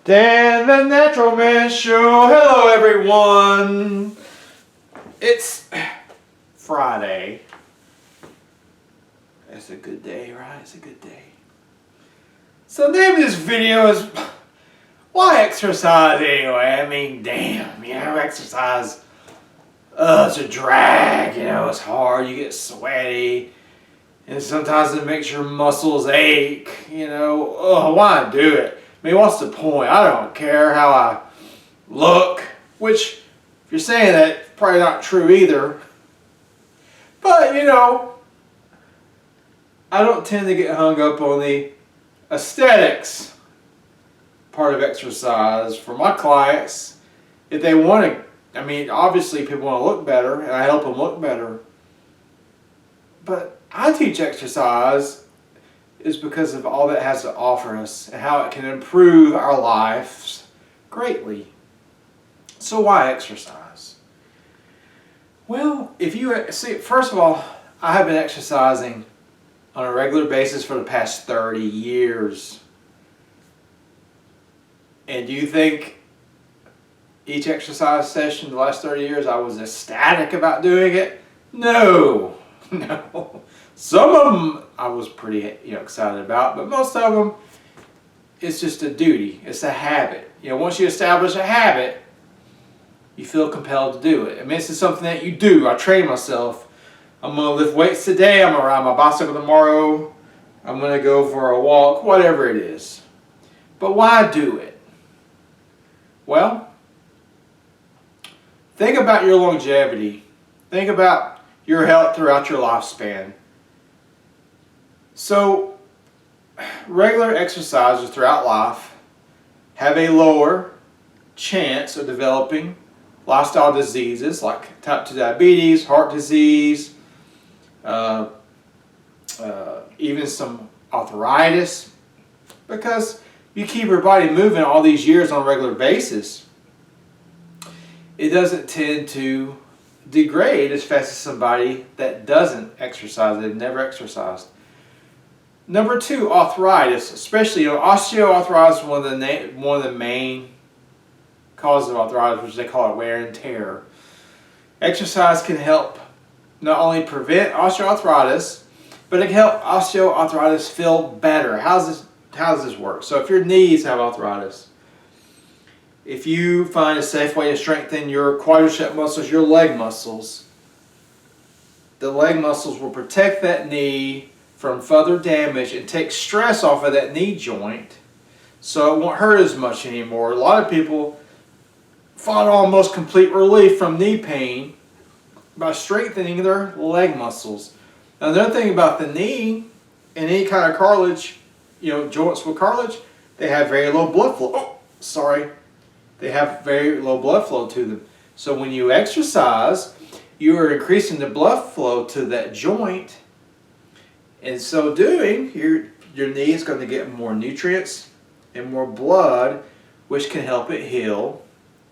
Dan the Natural Man Show. Hello everyone. It's Friday. It's a good day, right? It's a good day. So the name of this video is why exercise anyway? I mean, damn, exercise. It's a drag, it's hard, you get sweaty. And sometimes it makes your muscles ache, why do it? I mean, what's the point? I don't care how I look, which, if you're saying that, it's probably not true either. But, I don't tend to get hung up on the aesthetics part of exercise. For my clients, if they want to, obviously people want to look better, and I help them look better. But I teach exercise is because of all that it has to offer us and how it can improve our lives greatly. So why exercise? Well, if you see, first of all, I have been exercising on a regular basis for the past 30 years. And do you think each exercise session the last 30 years I was ecstatic about doing it? No. No. Some of them I was pretty excited about, but most of them it's just a duty. It's a habit. Once you establish a habit, you feel compelled to do it. This is something that you do. I train myself. I'm going to lift weights today. I'm going to ride my bicycle tomorrow. I'm going to go for a walk, whatever it is. But why do it? Well, think about your longevity. Think about your health throughout your lifespan. So, regular exercisers throughout life have a lower chance of developing lifestyle diseases like type 2 diabetes, heart disease, even some arthritis, because you keep your body moving all these years on a regular basis. It doesn't tend to degrade as fast as somebody that doesn't exercise, they've never exercised. Number 2, arthritis, especially osteoarthritis is one of the main causes of arthritis, which they call it wear and tear. Exercise can help not only prevent osteoarthritis, but it can help osteoarthritis feel better. How does this work? So if your knees have arthritis, if you find a safe way to strengthen your quadricep muscles, your leg muscles, the leg muscles will protect that knee from further damage and take stress off of that knee joint so it won't hurt as much anymore. A lot of people find almost complete relief from knee pain by strengthening their leg muscles. Now, the other thing about the knee and any kind of cartilage, joints with cartilage, they have very low blood flow. They have very low blood flow to them. So when you exercise, you are increasing the blood flow to that joint. In so doing, your knee is going to get more nutrients and more blood, which can help it heal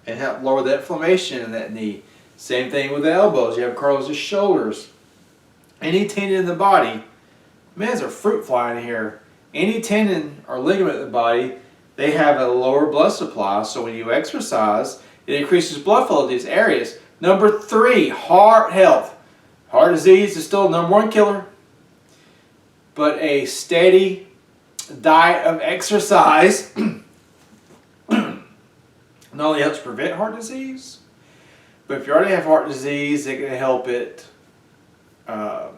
and help lower the inflammation in that knee. Same thing with the elbows. You have cartilage of shoulders. Any tendon in the body, man, there's a fruit fly in here. Any tendon or ligament in the body, they have a lower blood supply. So when you exercise, it increases blood flow to these areas. Number 3, heart health. Heart disease is still the number 1 killer. But a steady diet of exercise not only helps prevent heart disease, but if you already have heart disease, it can help it from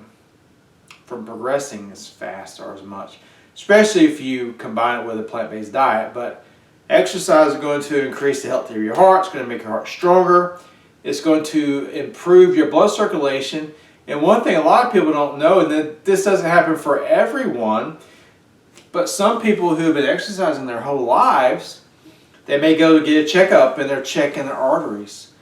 progressing as fast or as much, especially if you combine it with a plant-based diet. But exercise is going to increase the health of your heart. It's going to make your heart stronger. It's going to improve your blood circulation. And one thing a lot of people don't know, and that this doesn't happen for everyone, but some people who have been exercising their whole lives, they may go to get a checkup and they're checking their arteries.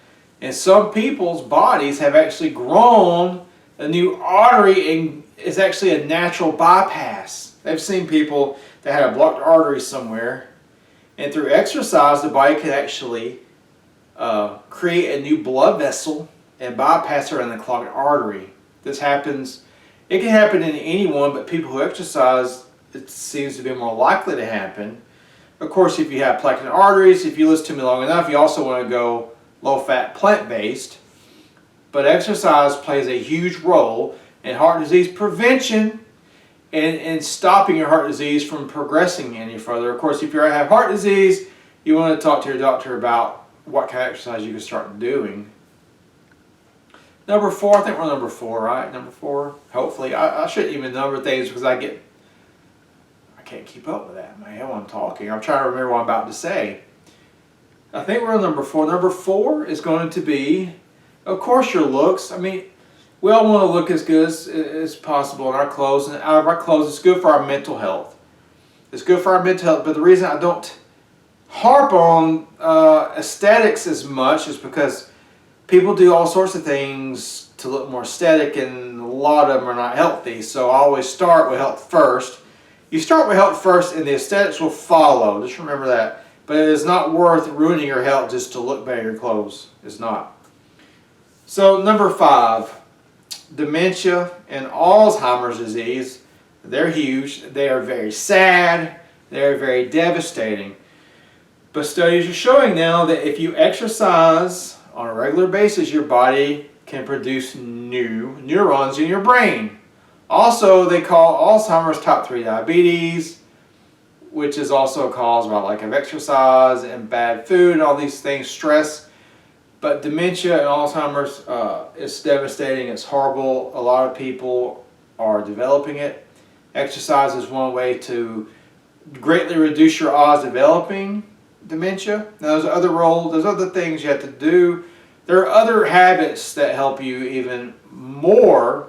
And some people's bodies have actually grown a new artery, and it's actually a natural bypass. They've seen people that had a blocked artery somewhere, and through exercise, the body can actually create a new blood vessel and bypass around the clogged artery. This happens, it can happen in anyone, but people who exercise, it seems to be more likely to happen. Of course, if you have plaque in the arteries, if you listen to me long enough, you also want to go low-fat, plant-based. But exercise plays a huge role in heart disease prevention and stopping your heart disease from progressing any further. Of course, if you have heart disease, you want to talk to your doctor about what kind of exercise you can start doing. Number 4, I think we're on number 4, right? Number 4, hopefully. I shouldn't even number things because I can't keep up with that, man, when I'm talking. I'm trying to remember what I'm about to say. I think we're on number 4. Number 4 is going to be, of course, your looks. I mean, we all want to look as good as possible in our clothes, and out of our clothes, it's good for our mental health. It's good for our mental health, but the reason I don't harp on aesthetics as much is because people do all sorts of things to look more aesthetic, and a lot of them are not healthy. So I always start with health first. You start with health first, and the aesthetics will follow. Just remember that. But it is not worth ruining your health just to look better in your clothes. It's not. So number 5, dementia and Alzheimer's disease. They're huge. They are very sad. They're very devastating. But studies are showing now that if you exercise on a regular basis, your body can produce new neurons in your brain. Also, they call Alzheimer's type 3 diabetes, which is also caused by lack of exercise and bad food and all these things, stress. But dementia and Alzheimer's is devastating. It's horrible. A lot of people are developing it. Exercise is one way to greatly reduce your odds of developing dementia. Now, there's other things you have to do. There are other habits that help you even more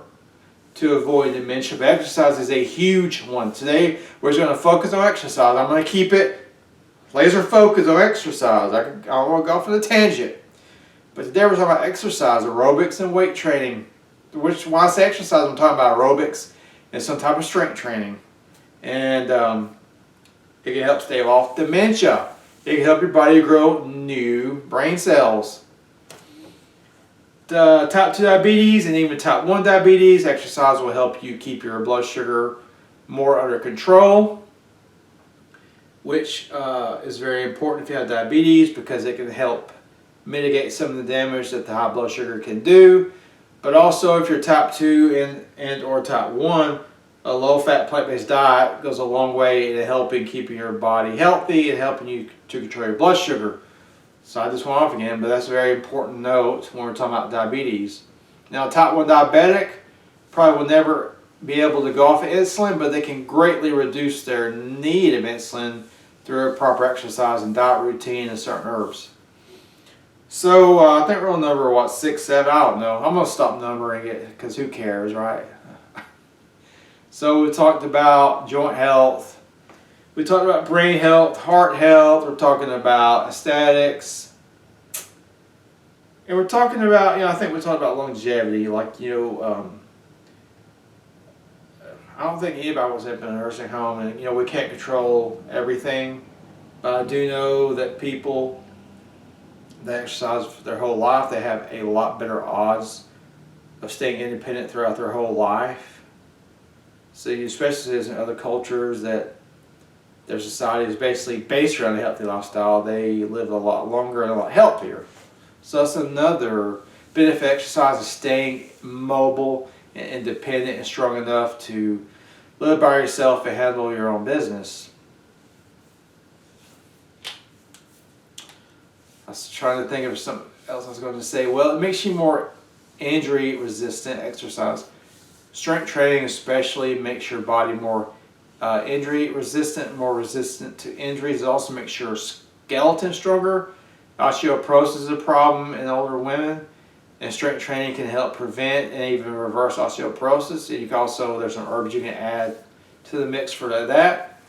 to avoid dementia, but exercise is a huge one. Today, we're just going to focus on exercise. I'm going to keep it laser focused on exercise. I don't want to go off on a tangent. But today we're talking about exercise, aerobics, and weight training. When I say exercise, I'm talking about aerobics and some type of strength training. And it can help stave off dementia. It can help your body grow new brain cells. Type 2 diabetes and even type 1 diabetes, exercise will help you keep your blood sugar more under control, which is very important if you have diabetes because it can help mitigate some of the damage that the high blood sugar can do. But also if you're type 2 and or type 1, a low-fat plant-based diet goes a long way in helping keeping your body healthy and helping you to control your blood sugar. So I just went off again, but that's a very important note when we're talking about diabetes. Now, type 1 diabetic probably will never be able to go off of insulin, but they can greatly reduce their need of insulin through proper exercise and diet routine and certain herbs. So I think we're on number, 6, 7? I don't know. I'm going to stop numbering it because who cares, right? So we talked about joint health. We talked about brain health, heart health. We're talking about aesthetics. And we're talking about, I think we talked about longevity. Like, I don't think anybody wants to end up in a nursing home. And, we can't control everything. But I do know that people that exercise their whole life, they have a lot better odds of staying independent throughout their whole life. So especially in other cultures that their society is basically based around a healthy lifestyle, they live a lot longer and a lot healthier. So that's another benefit of exercise, is staying mobile and independent and strong enough to live by yourself and handle your own business. I was trying to think of something else I was going to say. Well, it makes you more injury resistant, exercise. Strength training especially makes your body more injury resistant, more resistant to injuries. It also makes your skeleton stronger. Osteoporosis is a problem in older women, and strength training can help prevent and even reverse osteoporosis. And you can also, there's some herbs you can add to the mix for that.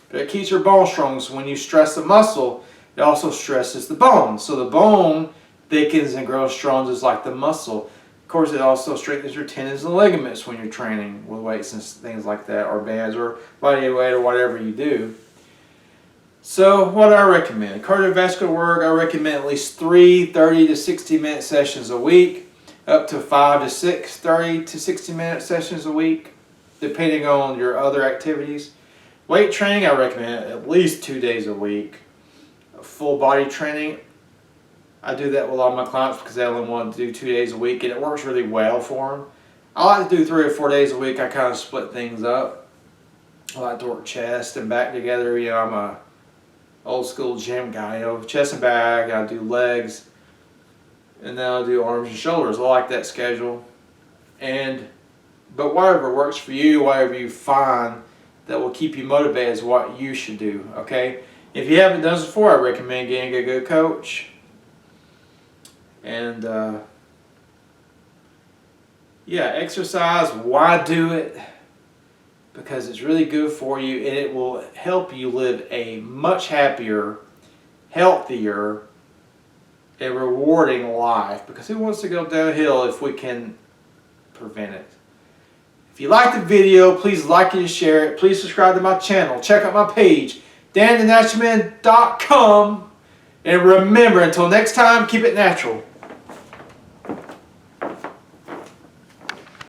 But it keeps your bone strong, so when you stress the muscle, it also stresses the bone. So the bone thickens and grows strong just like the muscle. Of course, it also strengthens your tendons and ligaments when you're training with weights and things like that, or bands, or body weight, or whatever you do. So what do I recommend? Cardiovascular work, I recommend at least 3 30 to 60 minute sessions a week, up to 5 to 6 30 to 60 minute sessions a week, depending on your other activities. Weight training, I recommend at least 2 days a week. Full body training, I do that with a lot of my clients because they only want to do 2 days a week, and it works really well for them. I like to do 3 or 4 days a week. I kind of split things up. I like to work chest and back together. You know, I'm a old school gym guy. You know, chest and back. I do legs, and then I'll do arms and shoulders. I like that schedule. But whatever works for you, whatever you find that will keep you motivated is what you should do. Okay. If you haven't done this before, I recommend getting a good coach. And yeah, exercise. Why do it? Because it's really good for you, and it will help you live a much happier, healthier, and rewarding life. Because who wants to go downhill if we can prevent it? If you like the video, please like it and share it. Please subscribe to my channel. Check out my page, DanTheNaturalMan.com. And remember, until next time, keep it natural.